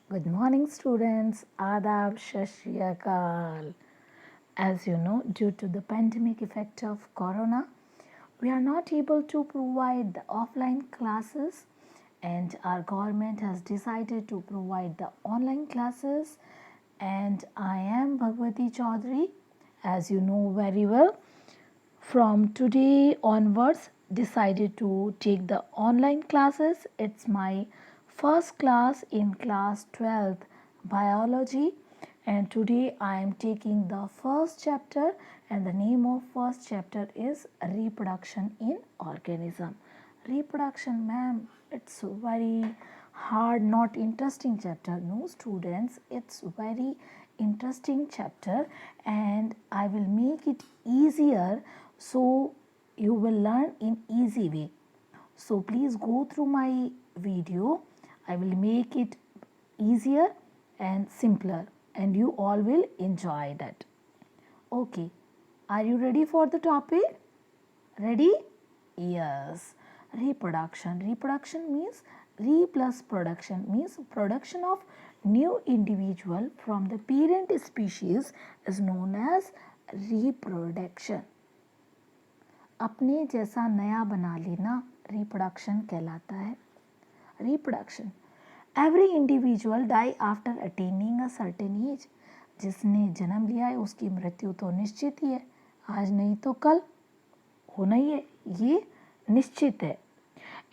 Good morning, students. Adab, Shashriyakal. As you know, due to the pandemic effect of corona, we are not able to provide the offline classes, and our government has decided to provide the online classes. And I am Bhagwati Chaudhary, as you know very well. From today onwards, decided to take the online classes. It's my first class in class 12th biology, and today I am taking the first chapter, and the name of first chapter is reproduction in organism. Reproduction, ma'am, it's very hard, not interesting chapter. No, students, it's very interesting chapter, and I will make it easier so you will learn in easy way. So please go through my video. I will make it easier and simpler, and you all will enjoy that. Okay, are you ready for the topic? Ready? Yes. Reproduction. Reproduction means re plus production means production of new individual from the parent species is known as reproduction. अपने जैसा नया बना लेना reproduction कहलाता है. Reproduction. Every individual die after attaining a certain age. जिसने जन्म लिया है उसकी मृत्यु तो निश्चित ही है, आज नहीं तो कल होना ही है, ये निश्चित है.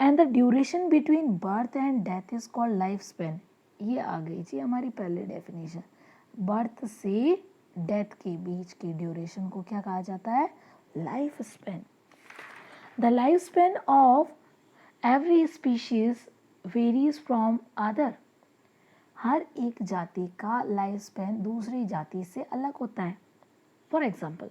And the duration between birth and death is called life span. ये आ गई जी हमारी पहले डेफिनेशन. बर्थ से डेथ के बीच की ड्यूरेशन को क्या कहा जाता है? Life span. The life span of every species varies from other. हर एक जाति का लाइफ स्पेन दूसरी जाति से अलग होता है. For example,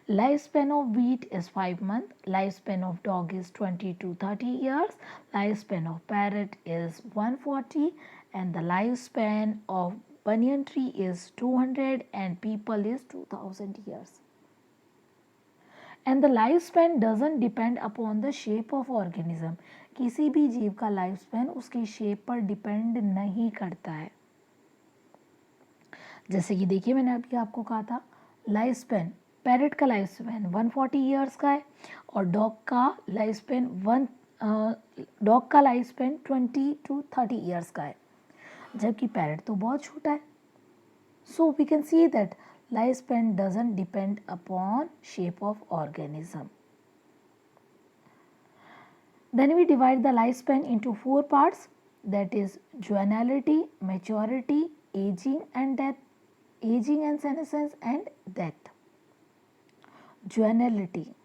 lifespan of wheat is 5 months, lifespan of dog is 20 to 30 years, lifespan of parrot is 140, and the lifespan of banyan tree is 200 and people is 2000 years. And the lifespan doesn't depend upon the shape of organism. किसी भी जीव का life span उसकी shape पर depend नहीं करता है. जैसे कि देखिए मैंने अभी आपको कहा था लाइफ स्पैन, पैरेट का लाइफ स्पैन 140 ईयर्स का है और डॉग का लाइफ स्पैन 20 टू 30 ईयर्स का है, जबकि पैरेट तो बहुत छोटा है. So we can see that life span doesn't depend upon shape of organism. Then we divide the lifespan into 4 parts, that is juvenility, maturity, aging and death, aging and senescence and death. Juvenility.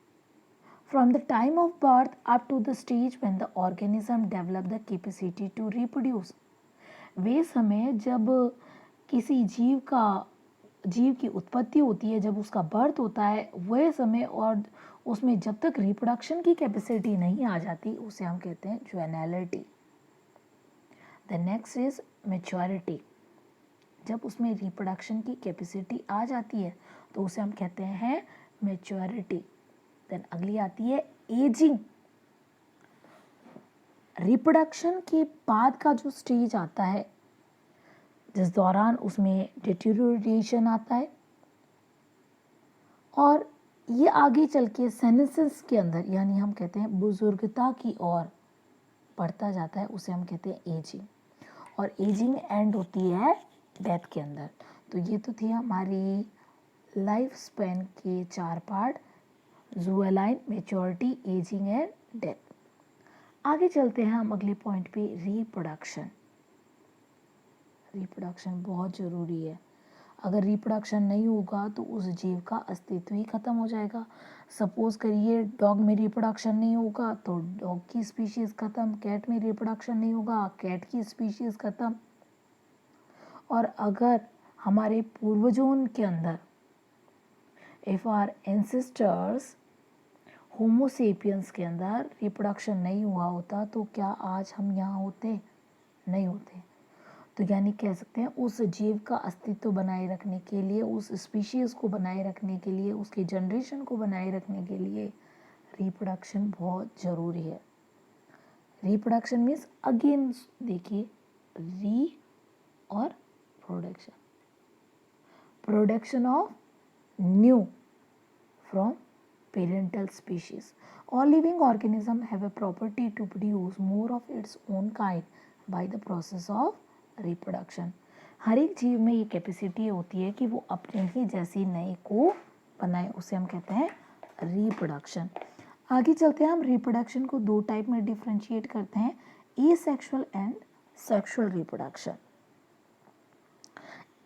From the time of birth up to the stage when the organism develop the capacity to reproduce. वे समय जब किसी जीव की उत्पत्ति होती है, जब उसका बर्थ होता है, वह समय और उसमें जब तक रिप्रोडक्शन की कैपेसिटी नहीं आ जाती उसे हम कहते हैं juvenility. The next is maturity. जब उसमें रिप्रोडक्शन की कैपेसिटी आ जाती है तो उसे हम कहते हैं मैच्योरिटी. देन अगली आती है एजिंग. रिप्रोडक्शन के बाद का जो स्टेज आता है जिस दौरान उसमें डिटेरियोरेशन आता है और ये आगे चल के सेनेसेंस के अंदर यानी हम कहते हैं बुजुर्गता की ओर बढ़ता जाता है, उसे हम कहते हैं एजिंग. और एजिंग एंड होती है डेथ के अंदर. तो ये तो थी हमारी लाइफ स्पेन के 4 part, juvenile, maturity, ageing and death. आगे चलते हैं हम अगले पॉइंट पे, रिप्रोडक्शन. रिप्रोडक्शन बहुत ज़रूरी है. अगर रिप्रोडक्शन नहीं होगा तो उस जीव का अस्तित्व ही खत्म हो जाएगा. सपोज करिए डॉग में रिप्रोडक्शन नहीं होगा तो डॉग की स्पीशीज़ खत्म, कैट में रिप्रोडक्शन नहीं होगा कैट की स्पीशीज़ खत्म. और अगर हमारे पूर्वजों के अंदर इफ़ आर एंसेस्टर्स होमोसेपियंस के अंदर रिप्रोडक्शन नहीं हुआ होता तो क्या आज हम यहाँ होते? नहीं होते. तो यानी कह सकते हैं उस जीव का अस्तित्व बनाए रखने के लिए, उस स्पीशीज़ को बनाए रखने के लिए, उसके जनरेशन को बनाए रखने के लिए रिप्रोडक्शन बहुत ज़रूरी है. रिप्रोडक्शन मीन्स अगेन देखिए और production of new from parental species. All living organisms have a property to produce more of its own kind by the process of reproduction. हर एक जीव में ये कैपेसिटी होती है कि वो अपने ही जैसी नई को बनाए, उसे हम कहते हैं रिप्रोडक्शन। आगे चलते हैं, हम रिप्रोडक्शन को दो टाइप में डिफ्रेंशिएट करते हैं, asexual and sexual reproduction.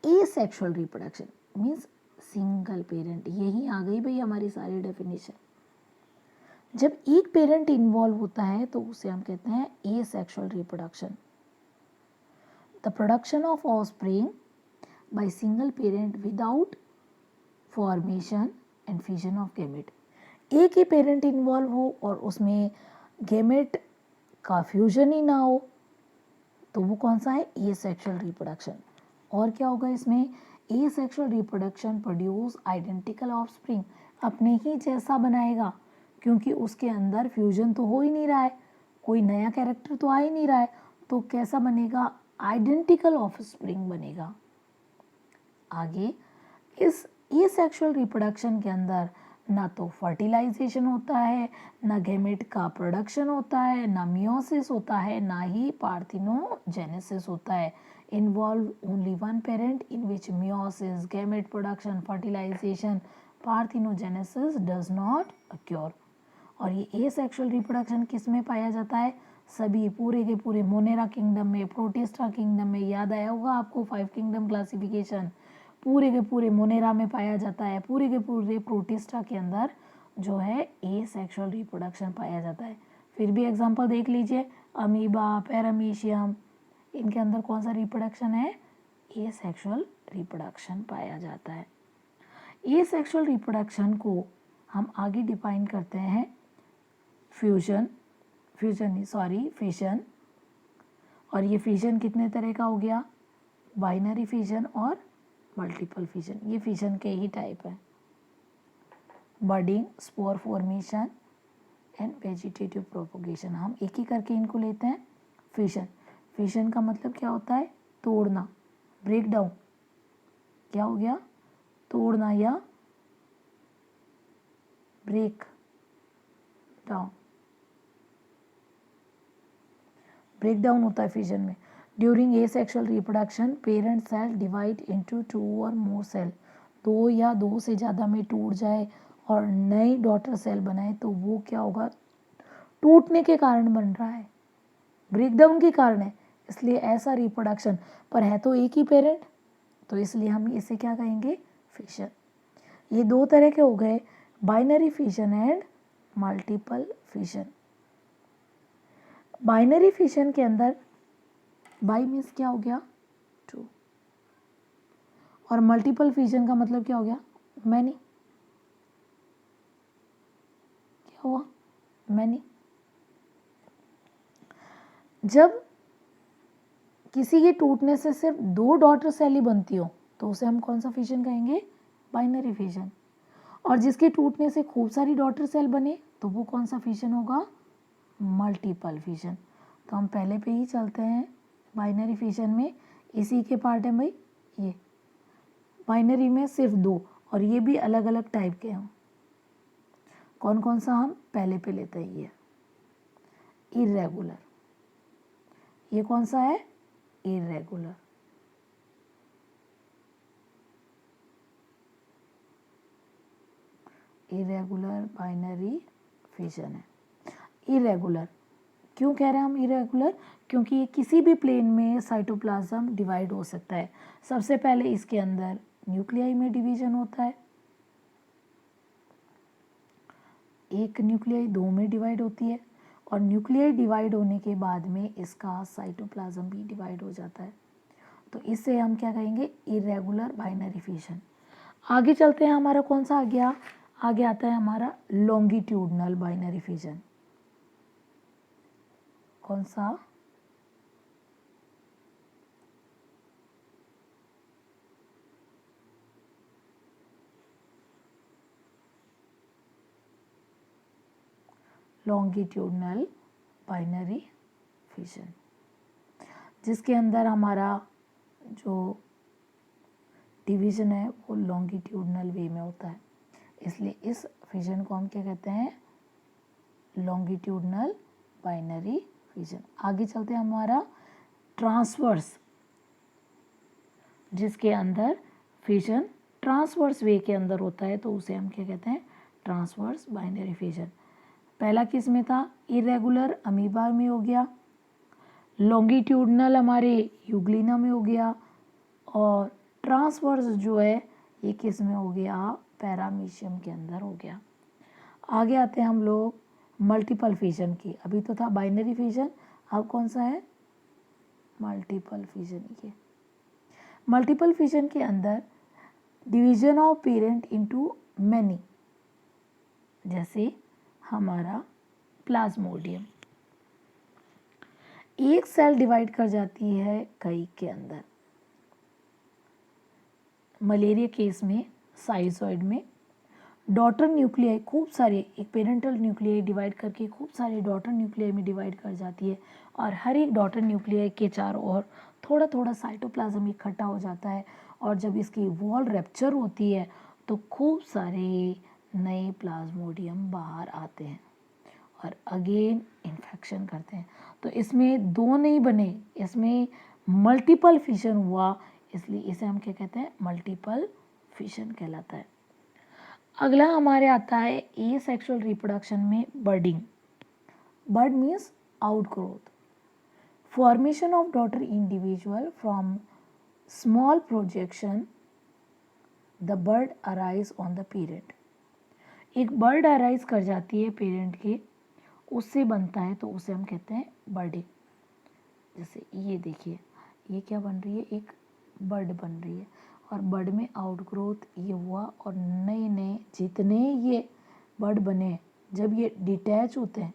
Asexual reproduction means single parent, यही आ गई भाई हमारी सारी डेफिनेशन। जब एक पेरेंट इन्वॉल्व होता है तो उसे हम कहते हैं asexual reproduction. The production of offspring by single parent without formation and fusion of gamete. एक ही पेरेंट इन्वॉल्व हो और उसमें गैमेट का फ्यूजन ही ना हो तो वो कौन सा है, एसेक्सुअल रिप्रोडक्शन। और क्या होगा इसमें, asexual reproduction produce identical offspring, अपने ही जैसा बनाएगा क्योंकि उसके अंदर फ्यूजन तो हो ही नहीं रहा है, कोई नया कैरेक्टर तो आ ही नहीं रहा है, तो कैसा बनेगा, आइडेंटिकल ऑफस्प्रिंग बनेगा। आगे इस एसेक्सुअल रिप्रोडक्शन के अंदर ना तो फर्टिलाइजेशन होता है, ना गैमेट का प्रोडक्शन होता है, ना मियोसिस होता है, ना ही पार्थिनोजेनेसिस होता है। Involve only one parent in which meiosis, gamete production, fertilization, parthenogenesis does not occur. और ये एसेक्सुअल रिप्रोडक्शन किस में पाया जाता है, सभी पूरे के पूरे मोनेरा किंगडम में, प्रोटिस्टा किंगडम में, याद आया होगा आपको 5 किंगडम क्लासिफिकेशन, पूरे के पूरे मोनेरा में पाया जाता है, पूरे के पूरे प्रोटिस्टा के अंदर जो है एसेक्सुअल रिप्रोडक्शन पाया जाता है। फिर भी एग्जांपल देख लीजिए, अमीबा, पैरामीशियम, इनके अंदर कौन सा रिप्रोडक्शन है, एसेक्सुअल रिप्रोडक्शन पाया जाता है। एसेक्सुअल रिप्रोडक्शन को हम आगे डिफाइन करते हैं फिशन। और ये फिशन कितने तरह का हो गया, बाइनरी फिशन और मल्टीपल फिशन, ये फिशन के ही टाइप है। Budding, spore formation and vegetative propagation, हम एक ही करके इनको लेते हैं। फिशन, फिशन का मतलब क्या होता है, तोड़ना, ब्रेक डाउन, क्या हो गया, तोड़ना या ब्रेक डाउन, ब्रेक डाउन होता है फिशन में। During asexual reproduction parent cell divide into 2 और मोर सेल, 2 या 2 से ज़्यादा में टूट जाए और नई डॉटर सेल बनाए तो वो क्या होगा, टूटने के कारण बन रहा है, ब्रेकडाउन के कारण है, इसलिए ऐसा रिप्रोडक्शन, पर है तो एक ही पेरेंट, तो इसलिए हम इसे क्या कहेंगे, फिशन। ये दो तरह के हो गए, binary fission and multiple fission. Binary fission के अंदर बाई मीन्स क्या हो गया, 2, और मल्टीपल फिशन का मतलब क्या हो गया, मैनी, क्या हुआ, मैनी। जब किसी के टूटने से सिर्फ 2 डॉटर सेल ही बनती हो तो उसे हम कौन सा फिशन कहेंगे, बाइनरी फिशन। और जिसके टूटने से खूब सारी डॉटर सेल बने तो वो कौन सा फिशन होगा, मल्टीपल फिशन। तो हम पहले पे ही चलते हैं, बाइनरी फिशन में इसी के पार्ट है भाई, ये बाइनरी में सिर्फ 2 और ये भी अलग अलग टाइप के हैं। कौन कौन सा, हम पहले पे लेते हैं, ये इर्रेगुलर, ये कौन सा है, इर्रेगुलर। इरेगुलर बाइनरी फिशन है। इरेगुलर क्यों कह रहे हैं हम इरेगुलर, क्योंकि ये किसी भी प्लेन में साइटोप्लाज्म डिवाइड हो सकता है। सबसे पहले इसके अंदर न्यूक्लियाई में डिवीजन होता है, एक न्यूक्लियाई 2 में डिवाइड होती है और न्यूक्लियाई डिवाइड होने के बाद में इसका साइटोप्लाज्म भी डिवाइड हो जाता है, तो इससे हम क्या कहेंगे, इरेगुलर बाइनरी फिशन। आगे चलते हैं, हमारा कौन सा आ गया, आगे आता है हमारा लॉन्गिट्यूडनल बाइनरी फिशन। कौन सा, लॉन्गिट्यूडनल बाइनरी फिशन, जिसके अंदर हमारा जो डिवीज़न है वो लॉन्गिट्यूडनल वे में होता है, इसलिए इस फिजन को हम क्या कहते हैं, लॉन्गिट्यूडनल बाइनरी फिजन। आगे चलते हैं, हमारा ट्रांसवर्स, जिसके अंदर फिजन ट्रांसवर्स वे के अंदर होता है, तो उसे हम क्या कहते हैं, ट्रांसवर्स बाइनरी फिजन। पहला किस में था, इरेगुलर अमीबा में हो गया, लॉन्गिट्यूडनल हमारे यूग्लिना में हो गया, और ट्रांसवर्स जो है ये किस में हो गया, पैरामीशियम के अंदर हो गया। आगे आते हैं हम लोग मल्टीपल फिजन की। अभी तो था बाइनरी फिजन, अब कौन सा है, मल्टीपल फिजन। ये मल्टीपल फिजन के अंदर division of parent into many, जैसे हमारा प्लाज्मोडियम, एक सेल डिवाइड कर जाती है कई के अंदर। मलेरिया केस में साइजॉइड में डॉटर न्यूक्लियाई खूब सारे, एक पेरेंटल न्यूक्लियाई डिवाइड करके खूब सारे डॉटर न्यूक्लियाई में डिवाइड कर जाती है, और हर एक डॉटर न्यूक्लियाई के चारों ओर थोड़ा थोड़ा साइटोप्लाज्म इकट्ठा हो जाता है, और जब इसकी वॉल रैप्चर होती है तो खूब सारे नए प्लाज्मोडियम बाहर आते हैं और अगेन इन्फेक्शन करते हैं। तो इसमें दो नहीं बने, इसमें मल्टीपल फिशन हुआ, इसलिए इसे हम क्या कहते हैं, मल्टीपल फिशन कहलाता है। अगला हमारे आता है ए सेक्सुअल रिप्रोडक्शन में budding. Bud means outgrowth, formation of daughter individual from small projection, the bud arise on the parent. एक बर्ड अराइज कर जाती है पेरेंट के, उससे बनता है, तो उसे हम कहते हैं बर्डिंग। जैसे ये देखिए, ये क्या बन रही है, एक बर्ड बन रही है, और बर्ड में आउटग्रोथ ये हुआ, और नए नए जितने ये बर्ड बने, जब ये डिटैच होते हैं,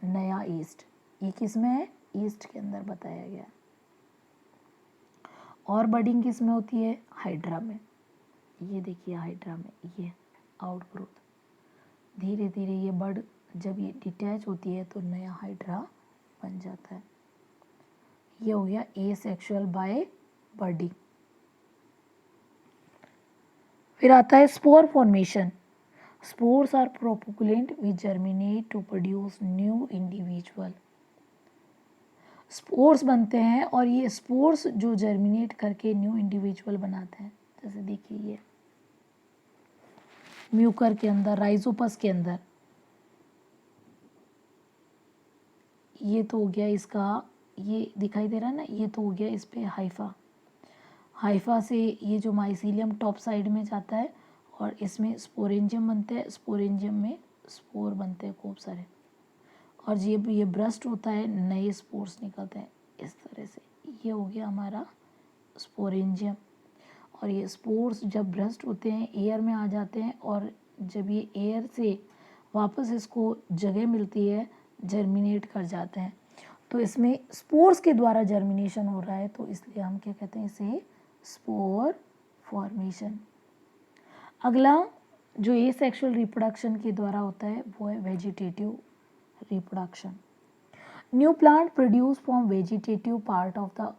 नया ईस्ट, ये किस में है, ईस्ट के अंदर बताया गया। और बर्डिंग किस में होती है, हाइड्रा में। ये देखिए हाइड्रा में ये आउटग्रोथ, धीरे धीरे ये बर्ड जब ये डिटैच होती है तो नया हाइड्रा बन जाता है। ये हो गया ए सेक्सुअल बाय बर्डिंग। फिर आता है spore formation. Spores are propagules which germinate to produce new individual. Spores बनते हैं, और ये स्पोर्स जो जर्मिनेट करके न्यू इंडिविजुअल बनाते हैं। जैसे देखिए ये म्यूकर के अंदर, राइजोपस के अंदर, ये तो हो गया इसका, ये दिखाई दे रहा है ना, ये तो हो गया इस पे हाइफा। हाइफा से ये जो माइसीलियम टॉप साइड में जाता है, और इसमें स्पोरेंजियम बनते हैं, स्पोरेंजियम में स्पोर बनते हैं खूब सारे, और ये ब्रस्ट होता है, नए स्पोर्स निकलते हैं इस तरह से। ये हो गया हमारा स्पोरेंजियम, और ये स्पोर्स जब ब्रस्ट होते हैं एयर में आ जाते हैं, और जब ये एयर से वापस इसको जगह मिलती है, जर्मिनेट कर जाते हैं। तो इसमें स्पोर्स के द्वारा जर्मिनेशन हो रहा है, तो इसलिए हम क्या कहते हैं, इसे स्पोर फॉर्मेशन। अगला जो ए सेक्सुअल रिप्रोडक्शन के द्वारा होता है वो है vegetative reproduction. New plant produce from vegetative part of the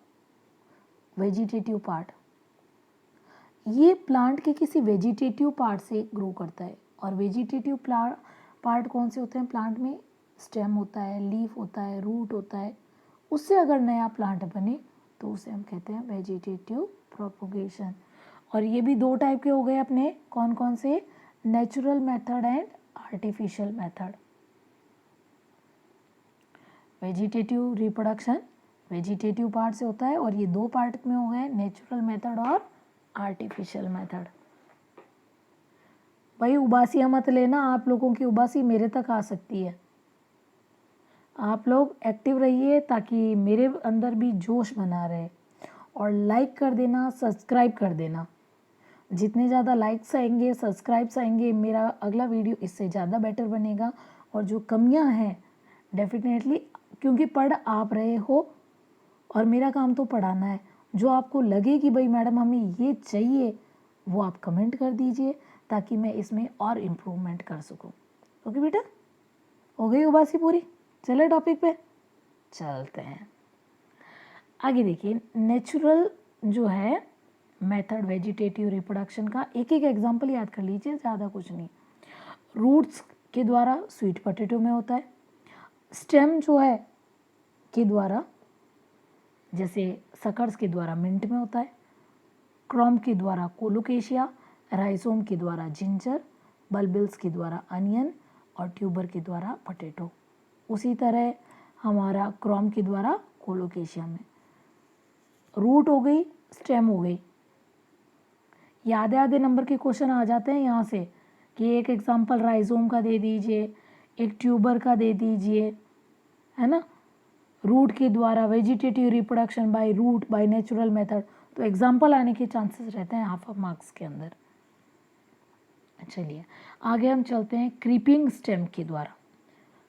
vegetative part. ये प्लांट के किसी वेजिटेटिव पार्ट से ग्रो करता है, और वेजिटेटिव पार्ट कौन से होते हैं प्लांट में, स्टेम होता है, लीफ होता है, रूट होता है। उससे अगर नया प्लांट बने तो उसे हम कहते हैं वेजिटेटिव प्रोपोगेशन। और ये भी दो टाइप के हो गए अपने, कौन कौन से, natural method and artificial method. Vegetative reproduction vegetative part से होता है, और ये दो पार्ट में हो गए, नेचुरल मेथड और आर्टिफिशियल मेथड। भाई उबासियाँ मत लेना, आप लोगों की उबासी मेरे तक आ सकती है। आप लोग एक्टिव रहिए ताकि मेरे अंदर भी जोश बना रहे, और लाइक कर देना, सब्सक्राइब कर देना। जितने ज़्यादा लाइक्स आएंगे, सब्सक्राइब्स आएंगे, मेरा अगला वीडियो इससे ज़्यादा बेटर बनेगा। और जो कमियां हैं डेफिनेटली, क्योंकि पढ़ आप रहे हो और मेरा काम तो पढ़ाना है, जो आपको लगे कि भाई मैडम हमें ये चाहिए, वो आप कमेंट कर दीजिए ताकि मैं इसमें और इम्प्रूवमेंट कर सकूं। ओके बेटा, हो गई उबासी पूरी, चले टॉपिक पे चलते हैं। आगे देखिए, नेचुरल जो है मेथड वेजिटेटिव रिप्रोडक्शन का एक एक एग्जाम्पल याद कर लीजिए, ज़्यादा कुछ नहीं। रूट्स के द्वारा स्वीट पोटैटो में होता है, स्टेम जो है के द्वारा जैसे सकर्स के द्वारा मिंट में होता है, क्रोम के द्वारा कोलोकेशिया, राइजोम के द्वारा जिंजर, बल्बिल्स के द्वारा अनियन और ट्यूबर के द्वारा पोटैटो। उसी तरह हमारा क्रोम के द्वारा कोलोकेशिया में रूट हो गई, स्टेम हो गई। आधे आधे नंबर के क्वेश्चन आ जाते हैं यहाँ से कि एक एग्जांपल राइजोम का दे दीजिए, एक ट्यूबर का दे दीजिए, है ना। रूट के द्वारा vegetative reproduction by root by natural method, तो एग्जांपल आने के चांसेस रहते हैं हाफ ऑफ मार्क्स के अंदर। चलिए आगे हम चलते हैं। क्रीपिंग स्टेम के द्वारा,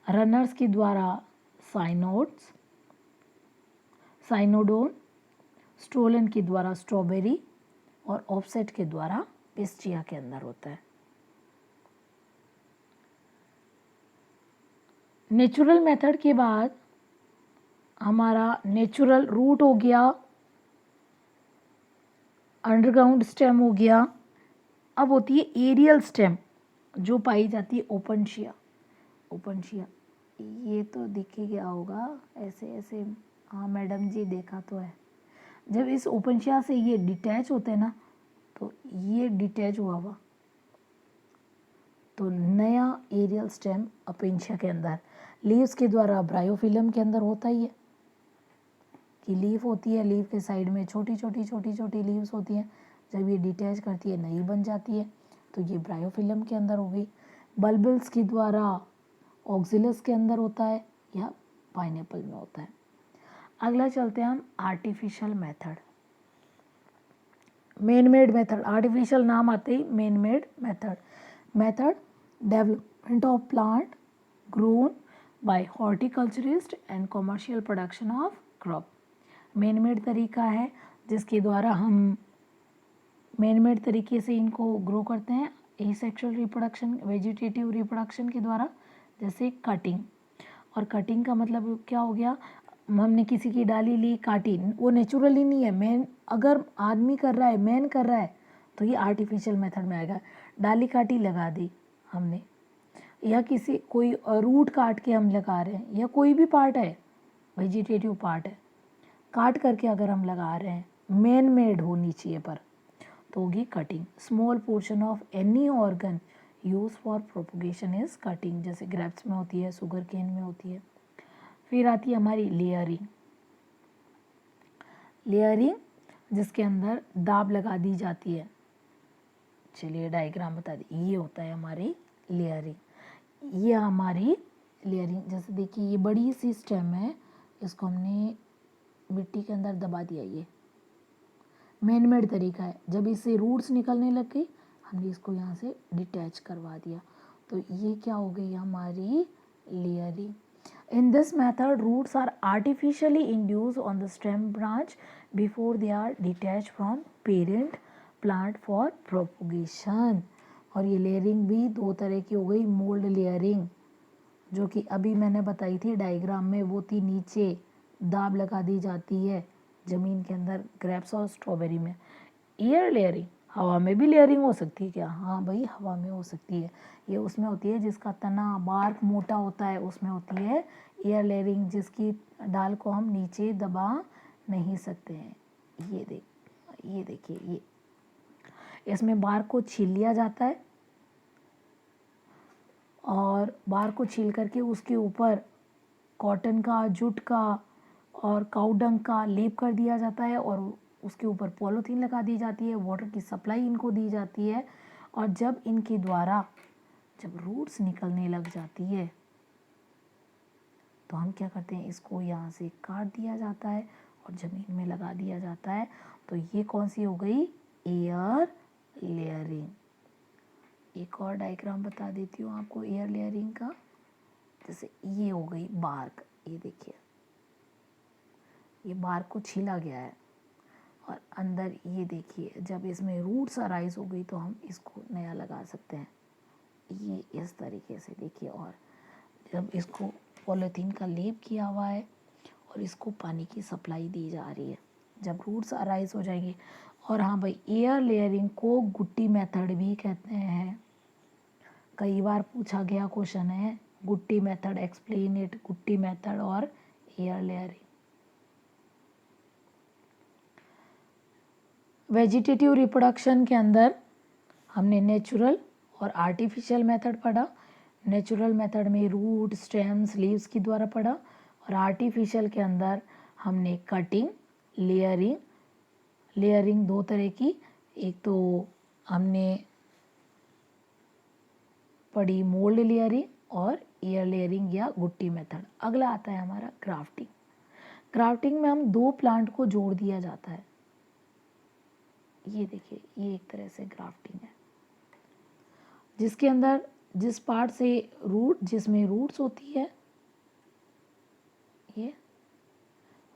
रनर्स के द्वारा साइनोड्स, साइनोडोन, स्टोलन के द्वारा स्ट्रॉबेरी और ऑफसेट के द्वारा पिस्टिया के अंदर होता है। नेचुरल मेथड के बाद हमारा नेचुरल रूट हो गया, अंडरग्राउंड स्टेम हो गया। अब होती है एरियल स्टेम जो पाई जाती है ओपनशिया। ओपनशिया ये तो दिख ही गया होगा ऐसे ऐसे, हाँ मैडम जी देखा तो है। जब इस ओपनशिया से ये डिटैच होते हैं ना, तो ये डिटैच हुआ तो नया एरियल स्टेम अपेंशिया के अंदर। लीव्स के द्वारा ब्रायोफिलम के अंदर होता ही है कि लीफ होती है, लीफ के साइड में छोटी छोटी छोटी छोटी लीव्स होती हैं, जब ये डिटैच करती है नई बन जाती है, तो ये ब्रायोफिलम के अंदर हो गई। बल्बिल्स के द्वारा ऑक्सिलस के अंदर होता है या पाइनएप्पल में होता है। अगला चलते हैं हम artificial method. Man made method, artificial नाम आते ही man made method. Method development of plant grown by horticulturist and commercial production of crop. Man made तरीका है जिसके द्वारा हम मैन मेड तरीके से इनको ग्रो करते हैं एसेक्सुअल रिप्रोडक्शन, वेजिटेटिव रिप्रोडक्शन के द्वारा, जैसे कटिंग। और कटिंग का मतलब क्या हो गया, हमने किसी की डाली ली काटी, वो नेचुरली नहीं है, मैन अगर आदमी कर रहा है, मैन कर रहा है तो ये आर्टिफिशियल मेथड में आएगा। डाली काटी लगा दी हमने, या किसी कोई रूट काट के हम लगा रहे हैं, या कोई भी पार्ट है वेजिटेटिव पार्ट है काट करके अगर हम लगा रहे हैं, मैन मेड होनी चाहिए पर, तो होगी cutting. Small portion of any organ use for propagation is cutting, जैसे ग्रेप्स में होती है, शुगर केन में होती है। फिर आती है हमारी लेयरिंग। लेयरिंग जिसके अंदर दाब लगा दी जाती है। चलिए डायग्राम बता दी, ये होता है हमारी लेयरिंग। ये हमारी लेयरिंग, जैसे देखिए ये बड़ी सी स्टेम है, इसको हमने मिट्टी के अंदर दबा दिया, ये मैन मेड तरीका है। जब इससे रूट्स निकलने लग गई, हमने इसको यहाँ से डिटैच करवा दिया, तो ये क्या हो गई हमारी layering. In this method, roots are artificially induced on the stem branch before they are detached from parent plant for propagation। और ये लेयरिंग भी दो तरह की हो गई। मोल्ड लेयरिंग जो कि अभी मैंने बताई थी डायग्राम में, वो थी नीचे दाब लगा दी जाती है ज़मीन के अंदर ग्रेप्स और स्ट्रॉबेरी में। एयर लेयरिंग, हवा में भी लेयरिंग हो सकती है क्या? हाँ भाई हवा में हो सकती है। ये उसमें होती है जिसका तना बार्क मोटा होता है, उसमें होती है एयर लेयरिंग, जिसकी डाल को हम नीचे दबा नहीं सकते हैं। ये देखिए ये इसमें बार्क को छील लिया जाता है और बार्क को छील करके उसके ऊपर कॉटन का, जूट का और काउडंग का लेप कर दिया जाता है और उसके ऊपर पॉलीथीन लगा दी जाती है। वाटर की सप्लाई इनको दी जाती है और जब इनके द्वारा जब रूट्स निकलने लग जाती है तो हम क्या करते हैं, इसको यहाँ से काट दिया जाता है और ज़मीन में लगा दिया जाता है। तो ये कौन सी हो गई? Air layering. एक और डायग्राम बता देती हूँ आपको एयर लेयरिंग का। जैसे ये हो गई बार्क, ये देखिए ये बार्क को छीला गया है और अंदर ये देखिए जब इसमें रूट्स अराइज हो गई तो हम इसको नया लगा सकते हैं, ये इस तरीके से देखिए। और जब इसको पॉलीथीन का लेप किया हुआ है और इसको पानी की सप्लाई दी जा रही है। जब रूट्स अराइज हो जाएंगे, और हाँ भाई, एयर लेयरिंग को गुट्टी मेथड भी कहते हैं। कई बार पूछा गया क्वेश्चन है, गुट्टी मेथड, एक्सप्लेन इट, गुट्टी मेथड और एयर लेयरिंग। वेजिटेटिव रिप्रोडक्शन के अंदर हमने नेचुरल और आर्टिफिशियल मेथड पढ़ा। नेचुरल मेथड में रूट, स्टेम्स, लीव्स के द्वारा पढ़ा, और आर्टिफिशियल के अंदर हमने कटिंग, लेयरिंग। लेयरिंग दो तरह की, एक तो हमने पढ़ी मोल्ड लेयरिंग और एयर लेयरिंग या गुट्टी मेथड। अगला आता है हमारा ग्राफ्टिंग। ग्राफ्टिंग में हम दो प्लांट को जोड़ दिया जाता है। ये देखिए, ये एक तरह से ग्राफ्टिंग है, जिसके अंदर जिस पार्ट से रूट, जिसमें रूट्स होती है, ये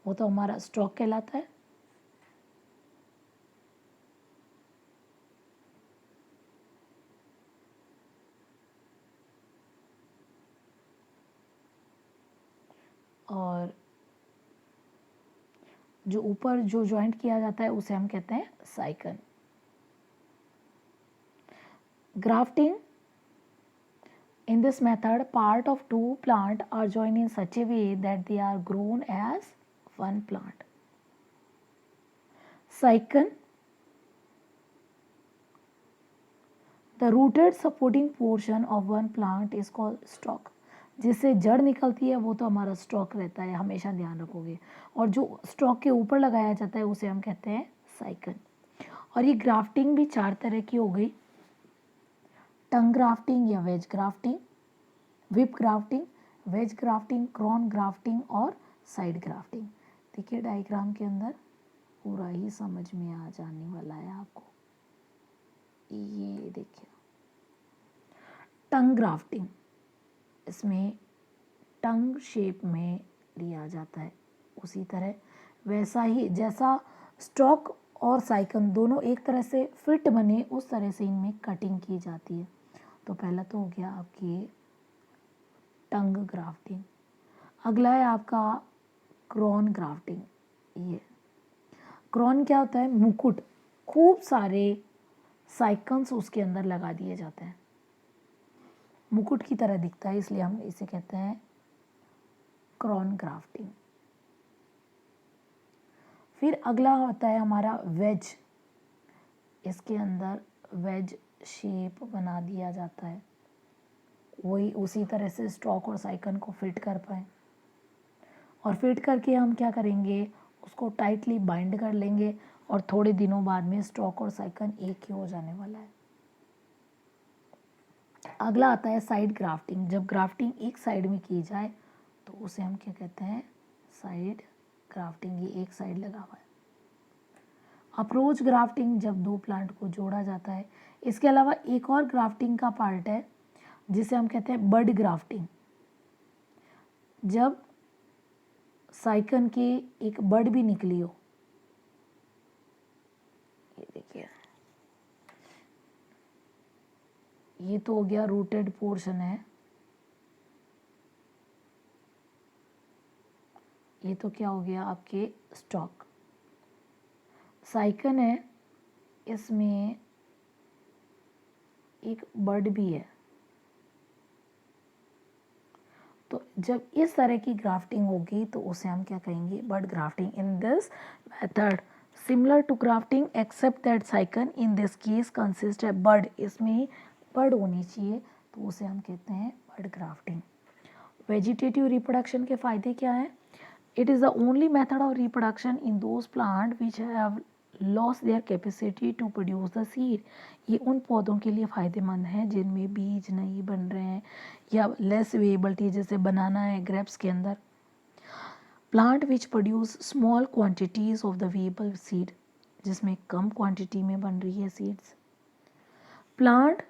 वो तो हमारा स्टॉक कहलाता है। और जो ऊपर जो जॉइंट किया जाता है उसे हम कहते हैं scion. Grafting, in this method part of two plant are joined in such a way that they are grown as one plant. Cycon, the rooted supporting portion of one plant is called stalk. जिससे जड़ निकलती है वो तो हमारा stock रहता है, हमेशा ध्यान रखोगे। और जो स्टॉक के ऊपर लगाया जाता है उसे हम कहते हैं साइकन। और ये ग्राफ्टिंग भी चार तरह की हो गई, टंग ग्राफ्टिंग या wedge grafting, whip grafting, wedge grafting, crown grafting और साइड ग्राफ्टिंग। देखिए डायग्राम के अंदर पूरा ही समझ में आ जाने वाला है आपको। ये देखिए टंग ग्राफ्टिंग, इसमें टंग शेप में लिया जाता है। उसी तरह वैसा ही जैसा स्टॉक और साइकन दोनों एक तरह से फिट बने, उस तरह से इनमें कटिंग की जाती है। तो पहला तो हो गया आपकी टंग ग्राफ्टिंग। अगला है आपका क्रॉन ग्राफ्टिंग। ये क्रॉन क्या होता है? मुकुट, खूब सारे साइकन्स उसके अंदर लगा दिए जाते हैं, मुकुट की तरह दिखता है, इसलिए हम इसे कहते हैं क्रॉन ग्राफ्टिंग। फिर अगला होता है हमारा वेज। इसके अंदर वेज शेप बना दिया जाता है, वही उसी तरह से स्टॉक और साइकन को फिट कर पाए। और फिट करके हम क्या करेंगे, उसको टाइटली बाइंड कर लेंगे और थोड़े दिनों बाद में स्टॉक और साइकन एक ही हो जाने वाला है। अगला आता है साइड ग्राफ्टिंग। जब ग्राफ्टिंग एक साइड में की जाए तो उसे हम क्या कहते हैं? Side grafting. ये एक साइड लगा हुआ है। अप्रोच ग्राफ्टिंग, जब दो प्लांट को जोड़ा जाता है। इसके अलावा एक और ग्राफ्टिंग का पार्ट है जिसे हम कहते हैं बड ग्राफ्टिंग। जब साइकन के एक बड भी निकली हो, ये देखिए, ये तो हो गया रूटेड पोर्शन है, ये तो क्या हो गया आपके स्टॉक। साइकन है, इसमें एक बड भी है। तो जब इस तरह की ग्राफ्टिंग होगी तो उसे हम क्या कहेंगे? Bud grafting. In this method similar to grafting except that scion in this case consist है बड, इसमें बड होनी चाहिए, तो उसे हम कहते हैं बड ग्राफ्टिंग। वेजिटेटिव रिप्रोडक्शन के फायदे क्या हैं? It is the only method of reproduction in those plant which have loss their capacity to produce the seed. ये उन पौधों के लिए फ़ायदेमंद है जिनमें बीज नहीं बन रहे हैं या लेस वेएबिलिटी, जैसे बनाना है ग्रेप्स के अंदर। Plant which produce small quantities of the viable seed, जिसमें कम क्वांटिटी में बन रही है seeds. Plant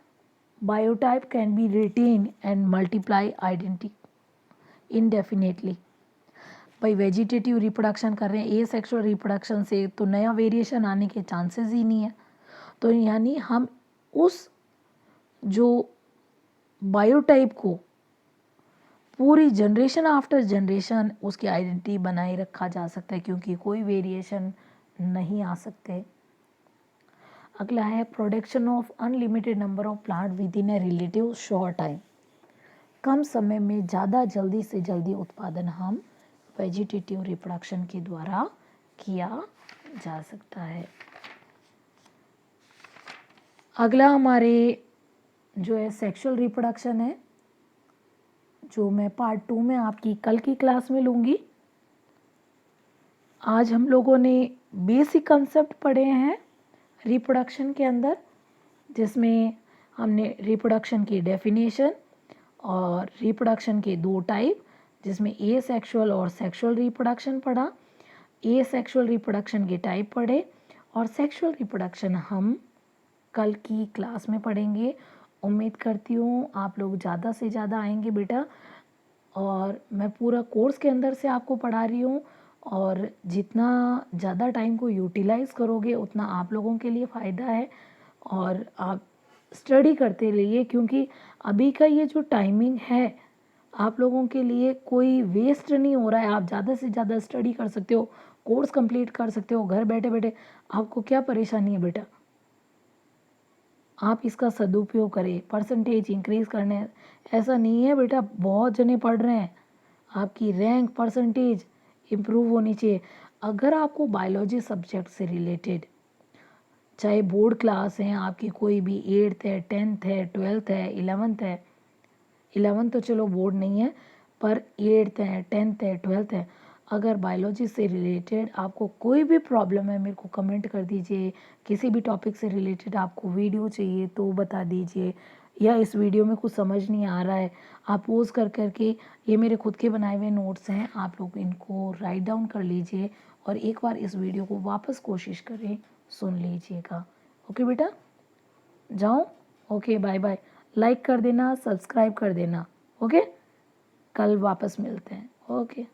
biotype can be retain and multiply identity indefinitely. भाई वेजिटेटिव रिप्रोडक्शन कर रहे हैं, ए सेक्सुअल रिप्रोडक्शन से तो नया वेरिएशन आने के चांसेस ही नहीं है। तो यानी हम उस जो बायोटाइप को पूरी जनरेशन आफ्टर जनरेशन उसकी आइडेंटिटी बनाए रखा जा सकता है, क्योंकि कोई वेरिएशन नहीं आ सकते। अगला है production of unlimited number of plant within a relative short time. कम समय में ज़्यादा जल्दी से जल्दी उत्पादन हम वेजिटेटिव रिप्रोडक्शन के द्वारा किया जा सकता है। अगला हमारे जो है सेक्सुअल रिप्रोडक्शन है, जो मैं पार्ट 2 में आपकी कल की क्लास में लूँगी। आज हम लोगों ने बेसिक कंसेप्ट पढ़े हैं रिप्रोडक्शन के अंदर, जिसमें हमने रिप्रोडक्शन की डेफिनेशन और रिप्रोडक्शन के 2 टाइप, जिसमें ए सेक्सुअल और सेक्सुअल रिप्रोडक्शन पढ़ा। ए सेक्सुअल रिप्रोडक्शन के टाइप पढ़े और सेक्सुअल रिप्रोडक्शन हम कल की क्लास में पढ़ेंगे। उम्मीद करती हूँ आप लोग ज़्यादा से ज़्यादा आएंगे बेटा, और मैं पूरा कोर्स के अंदर से आपको पढ़ा रही हूँ, और जितना ज़्यादा टाइम को यूटिलाइज़ करोगे उतना आप लोगों के लिए फ़ायदा है। और आप स्टडी करते रहिए, क्योंकि अभी का ये जो टाइमिंग है आप लोगों के लिए कोई वेस्ट नहीं हो रहा है। आप ज़्यादा से ज़्यादा स्टडी कर सकते हो, कोर्स कंप्लीट कर सकते हो घर बैठे बैठे। आपको क्या परेशानी है बेटा, आप इसका सदुपयोग करें। परसेंटेज इंक्रीज़ करने, ऐसा नहीं है बेटा बहुत जने पढ़ रहे हैं, आपकी रैंक परसेंटेज इम्प्रूव होनी चाहिए। अगर आपको बायोलॉजी सब्जेक्ट से रिलेटेड, चाहे बोर्ड क्लास है आपकी कोई भी, 8th है, 10th है, 12th है, 11th है, 11th तो चलो बोर्ड नहीं है, पर 8th है, 10th है, 12th है, अगर बायोलॉजी से रिलेटेड आपको कोई भी प्रॉब्लम है मेरे को कमेंट कर दीजिए। किसी भी टॉपिक से रिलेटेड आपको वीडियो चाहिए तो बता दीजिए, या इस वीडियो में कुछ समझ नहीं आ रहा है आप पोज कर करके, ये मेरे खुद के बनाए हुए नोट्स हैं, आप लोग इनको राइट डाउन कर लीजिए और एक बार इस वीडियो को वापस कोशिश करें, सुन लीजिएगा। ओके बेटा, जाओ। Okay, bye bye. लाइक कर देना, सब्सक्राइब कर देना। ओके, कल वापस मिलते हैं। ओके।